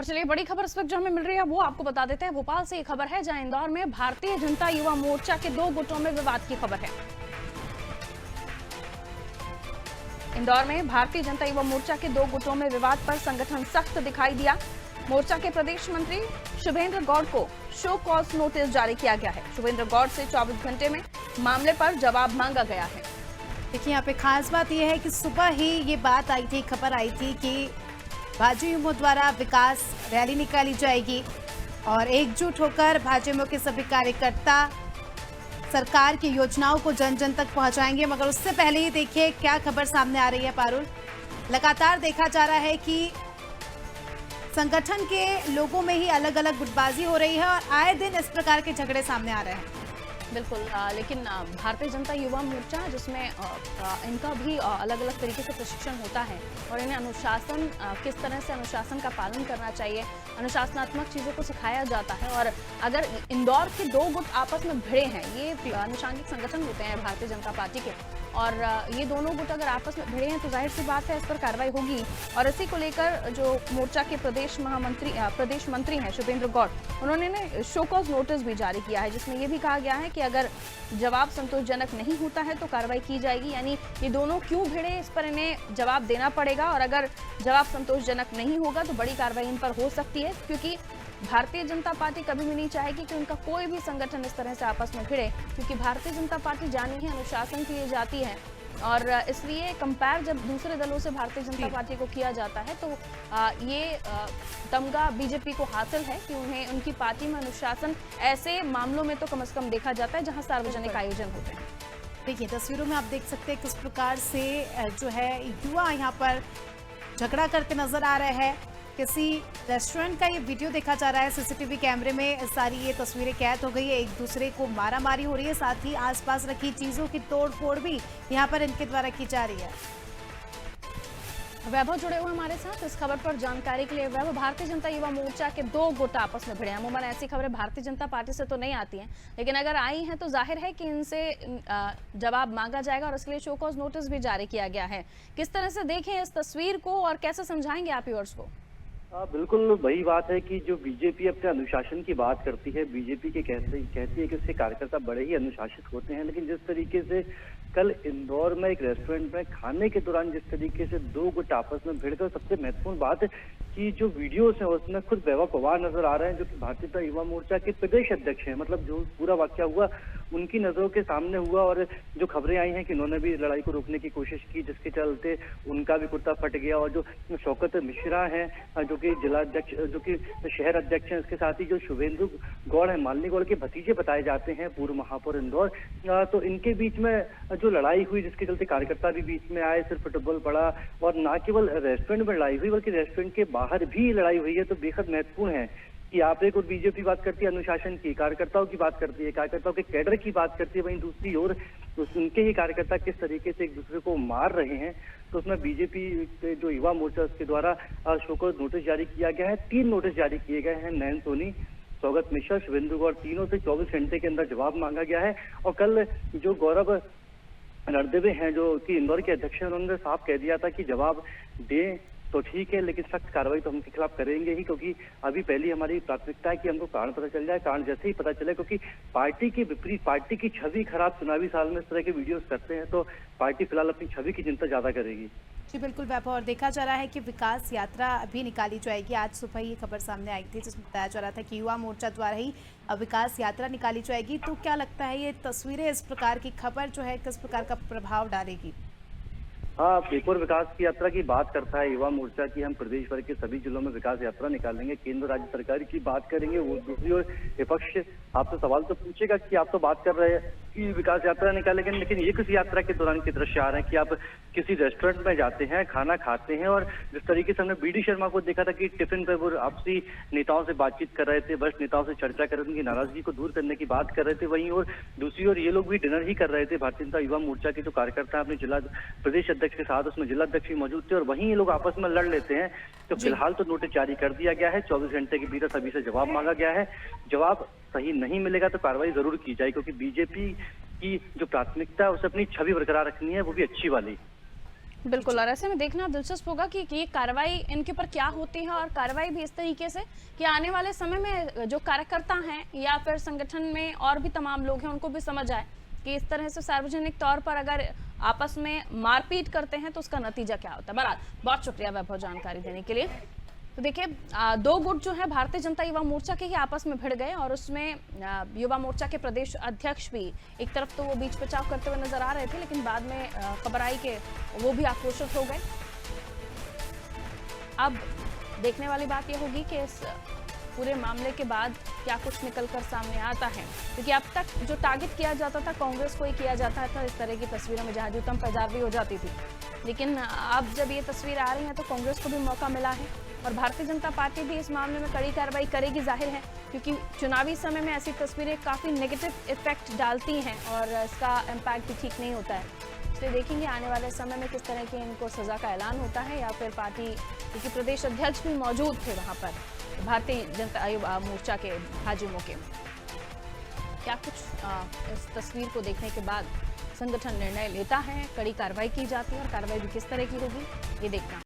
और चलिए बड़ी खबर इस वक्त जो हमें मिल रही है वो आपको बता देते हैं। भोपाल से ये खबर है जहां इंदौर में भारतीय जनता युवा मोर्चा के दो गुटों में विवाद की खबर है। इंदौर में भारतीय जनता युवा मोर्चा के दो गुटों में विवाद पर संगठन सख्त दिखाई दिया। मोर्चा के प्रदेश मंत्री शुभेंद्र गौड़ को शो कॉज नोटिस जारी किया गया है। शुभेंद्र गौड़ से 24 घंटे में मामले पर जवाब मांगा गया है। देखिए यहाँ पे खास बात यह है कि सुबह ही ये बात आई थी, खबर आई थी कि भाजयुमो द्वारा विकास रैली निकाली जाएगी और एकजुट होकर भाजयुमो के सभी कार्यकर्ता सरकार की योजनाओं को जन जन तक पहुंचाएंगे। मगर उससे पहले ही देखिए क्या खबर सामने आ रही है पारुल। लगातार देखा जा रहा है कि संगठन के लोगों में ही अलग अलग गुटबाजी हो रही है और आए दिन इस प्रकार के झगड़े सामने आ रहे हैं। बिल्कुल, लेकिन भारतीय जनता युवा मोर्चा जिसमें इनका भी अलग अलग तरीके से प्रशिक्षण होता है और इन्हें अनुशासन किस तरह से अनुशासन का पालन करना चाहिए, अनुशासनात्मक चीज़ों को सिखाया जाता है। और अगर इंदौर के दो गुट आपस में भिड़े हैं, ये अनुषांगिक संगठन होते हैं भारतीय जनता पार्टी के, और ये दोनों गुट अगर आपस में भिड़े हैं तो जाहिर सी बात है इस पर कार्रवाई होगी। और इसी को लेकर जो मोर्चा के प्रदेश मंत्री हैं शुभेंद्र गौड़, उन्होंने शो कॉज नोटिस भी जारी किया है जिसमें यह भी कहा गया है कि अगर जवाब संतोषजनक नहीं होता है तो कार्रवाई की जाएगी। यानी ये दोनों क्यों भिड़े इस पर इन्हें जवाब देना पड़ेगा और अगर जवाब संतोषजनक नहीं होगा तो बड़ी कार्रवाई इन पर हो सकती है, क्योंकि भारतीय जनता पार्टी कभी भी नहीं चाहेगी कि उनका कोई भी संगठन इस तरह से आपस में भिड़े, क्योंकि भारतीय जनता पार्टी जानी है अनुशासन के लिए जाती है। और इसलिए कंपेयर जब दूसरे दलों से भारतीय जनता पार्टी को किया जाता है तो ये तमगा बीजेपी को हासिल है कि उन्हें उनकी पार्टी में अनुशासन ऐसे मामलों में तो कम से कम देखा जाता है जहां सार्वजनिक आयोजन होते हैं। देखिए तस्वीरों में आप देख सकते हैं किस प्रकार से जो है युवा यहाँ पर झगड़ा करते नजर आ रहे हैं। किसी रेस्टोरेंट का ये वीडियो देखा जा रहा है, सीसीटीवी कैमरे में सारी ये तस्वीरें कैद हो गई है। एक दूसरे को मारामारी हो रही है, साथ ही आसपास रखी चीजों की तोड़फोड़ भी यहाँ पर इनके द्वारा की जा रही है। वैभव जुड़े हुए हमारे साथ इस खबर पर जानकारी के लिए। वैभव, भारतीय जनता युवा मोर्चा के दो गुट आपस में भिड़े हैं। अमूमन ऐसी खबरें भारतीय जनता पार्टी से तो नहीं आती हैं, लेकिन अगर आई हैं तो जाहिर है कि इनसे जवाब मांगा जाएगा और इसके लिए शो कॉज नोटिस भी जारी किया गया है। किस तरह से देखें इस तस्वीर को और कैसे समझाएंगे आप व्यूअर्स को? बिल्कुल वही बात है कि जो बीजेपी अपने अनुशासन की बात कहती है कि कहती है कि उसके कार्यकर्ता बड़े ही अनुशासित होते हैं, लेकिन जिस तरीके से कल इंदौर में एक रेस्टोरेंट में खाने के दौरान जिस तरीके से दो गुट आपस में भिड़ गए, सबसे महत्वपूर्ण बात है कि जो वीडियोस है उसमें खुद वैभव पवार नजर आ रहे हैं जो कि भारतीय जनता युवा मोर्चा के प्रदेश अध्यक्ष हैं। मतलब जो पूरा वाकया हुआ उनकी नजरों के सामने हुआ और जो खबरें आई हैं कि उन्होंने भी लड़ाई को रोकने की कोशिश की, जिसके चलते उनका भी कुर्ता फट गया। और जो शौकत मिश्रा हैं जो कि जिला अध्यक्ष, जो कि शहर अध्यक्ष हैं, उसके साथ ही जो शुभेंदु गौड़ है, मालिनी गौड़ के भतीजे बताए जाते हैं, पूर्व महापौर इंदौर, तो इनके बीच में जो लड़ाई हुई जिसके चलते कार्यकर्ता भी बीच में आए, सिर्फ फुटबॉल पड़ा। और ना केवल रेस्टोरेंट में लड़ाई हुई बल्कि रेस्टोरेंट के बाहर भी लड़ाई हुई है। तो बेहद महत्वपूर्ण है कि आप एक और बीजेपी बात करती है अनुशासन की, कार्यकर्ताओं की बात करती है, कार्यकर्ताओं के कैडर की बात करती है, वहीं दूसरी ओर उनके ही कार्यकर्ता किस तरीके से एक दूसरे को मार रहे हैं। तो उसमें बीजेपी के जो युवा मोर्चा उसके द्वारा शो कॉज नोटिस जारी किया गया है। 3 नोटिस जारी किए गए हैं। नयन सोनी, स्वागत मिश्रा, शुभेंदु गौड़, तीनों से 24 घंटे के अंदर जवाब मांगा गया है। और कल जो गौरव नरदेवे हैं जो कि इंदौर के अध्यक्ष हैं, उन्होंने साफ कह दिया था कि जवाब दें तो ठीक है, लेकिन सख्त कार्रवाई तो हम उनके खिलाफ करेंगे ही, क्योंकि अभी पहली हमारी प्राथमिकता है कि हमको कारण पता चल जाए। कारण जैसे ही पता चले, क्योंकि पार्टी के विपरीत, पार्टी की छवि खराब चुनावी साल में इस तरह के वीडियोस करते हैं तो पार्टी फिलहाल अपनी छवि की चिंता ज्यादा करेगी। जी बिल्कुल वैभव, और देखा जा रहा है कि विकास यात्रा भी निकाली जाएगी। आज सुबह ये खबर सामने आई थी जिसमें बताया जा रहा था कि युवा मोर्चा द्वारा ही विकास यात्रा निकाली जाएगी। तो क्या लगता है ये तस्वीरें, इस प्रकार की खबर जो है किस प्रकार का प्रभाव डालेगी? हाँ, एक और विकास की यात्रा की बात करता है युवा मोर्चा की। हम प्रदेश भर के सभी जिलों में विकास यात्रा निकालेंगे, केंद्र राज्य सरकार की बात करेंगे। वो दूसरी ओर विपक्ष आपसे सवाल तो पूछेगा कि आप तो बात कर रहे हैं कि विकास यात्रा निकालेंगे, लेकिन ये किस यात्रा के दौरान के दृश्य आ रहे हैं कि आप किसी रेस्टोरेंट में जाते हैं, खाना खाते हैं और जिस तरीके से हमने बीडी शर्मा को देखा था कि टिफिन पे वो आपसी नेताओं से बातचीत कर रहे थे, वरिष्ठ नेताओं से चर्चा कर रहे थे, उनकी नाराजगी को दूर करने की बात कर रहे थे। वहीं और दूसरी ओर ये लोग भी डिनर ही कर रहे थे। भारतीय जनता युवा मोर्चा के जो कार्यकर्ता हैं अपने जिला प्रदेश अध्यक्ष के साथ, उसमें जिला अध्यक्ष भी मौजूद थे और वहीं ये लोग आपस में लड़ लेते हैं। तो फिलहाल तो नोटिस जारी कर दिया गया है, 24 घंटे के भीतर सभी से जवाब मांगा गया है। जवाब सही नहीं मिलेगा तो कार्रवाई जरूर की जाए, क्योंकि बीजेपी की जो प्राथमिकता है उसे अपनी छवि बरकरार रखनी है, वो भी अच्छी वाली। बिल्कुल, और ऐसे में देखना दिलचस्प होगा कि ये कार्रवाई इनके ऊपर क्या होती है, और कार्रवाई भी इस तरीके से कि आने वाले समय में जो कार्यकर्ता हैं या फिर संगठन में और भी तमाम लोग हैं उनको भी समझ आए कि इस तरह से सार्वजनिक तौर पर अगर आपस में मारपीट करते हैं तो उसका नतीजा क्या होता है। बहरहाल बहुत शुक्रिया वैभव जानकारी देने के लिए। तो देखिए, दो गुट जो है भारतीय जनता युवा मोर्चा के ही आपस में भिड़ गए, और उसमें युवा मोर्चा के प्रदेश अध्यक्ष भी एक तरफ तो वो बीच बचाव करते हुए नजर आ रहे थे, लेकिन बाद में खबर आई कि वो भी आक्रोशित हो गए। अब देखने वाली बात यह होगी कि इस पूरे मामले के बाद क्या कुछ निकलकर सामने आता है, क्योंकि अब तक जो टारगेट किया जाता था कांग्रेस को ही किया जाता था इस तरह की तस्वीरों में, जहां जूतम पैजारवी हो जाती थी। लेकिन अब जब ये तस्वीर आ रही है तो कांग्रेस को भी मौका मिला है, और भारतीय जनता पार्टी भी इस मामले में कड़ी कार्रवाई करेगी, जाहिर है, क्योंकि चुनावी समय में ऐसी तस्वीरें काफ़ी नेगेटिव इफेक्ट डालती हैं और इसका इम्पैक्ट भी ठीक नहीं होता है। इसलिए देखेंगे आने वाले समय में किस तरह की इनको सज़ा का ऐलान होता है, या फिर पार्टी, क्योंकि प्रदेश अध्यक्ष भी मौजूद थे वहाँ पर भारतीय जनता युवा मोर्चा के हाजी मौके में। क्या कुछ इस तस्वीर को देखने के बाद संगठन निर्णय लेता है, कड़ी कार्रवाई की जाती है, और कार्रवाई भी किस तरह की होगी ये देखना